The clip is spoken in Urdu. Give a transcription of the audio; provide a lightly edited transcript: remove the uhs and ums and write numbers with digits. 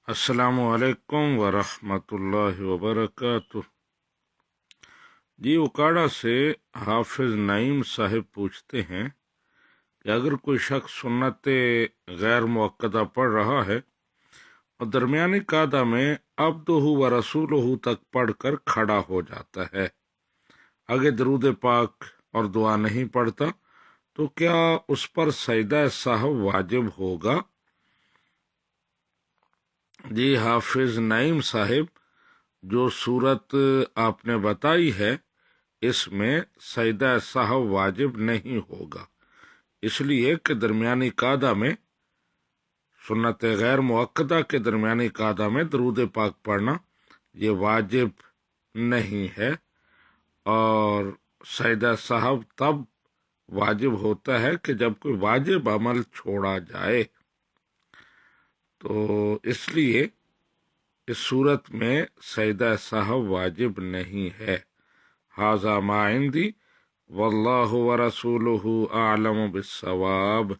السلام علیکم ورحمۃ اللہ وبرکاتہ۔ جی اکاڑا سے حافظ نعیم صاحب پوچھتے ہیں کہ اگر کوئی شخص سنت غیر مؤکدہ پڑھ رہا ہے اور درمیانی قاعدہ میں عبدہ و رسولہ تک پڑھ کر کھڑا ہو جاتا ہے، آگے درود پاک اور دعا نہیں پڑھتا، تو کیا اس پر سجدہ سہو واجب ہوگا؟ جی حافظ نعیم صاحب، جو صورت آپ نے بتائی ہے اس میں سجدہ سہو واجب نہیں ہوگا، اس لیے کہ درمیانی قاعدہ میں سنت غیر مؤکدہ کے درمیانی قاعدہ میں درود پاک پڑھنا یہ واجب نہیں ہے، اور سجدہ سہو تب واجب ہوتا ہے کہ جب کوئی واجب عمل چھوڑا جائے، تو اس لیے اس صورت میں سجدہ سہو واجب نہیں ہے۔ ھذا ما عندی واللہ ورسولہ اعلم بالصواب۔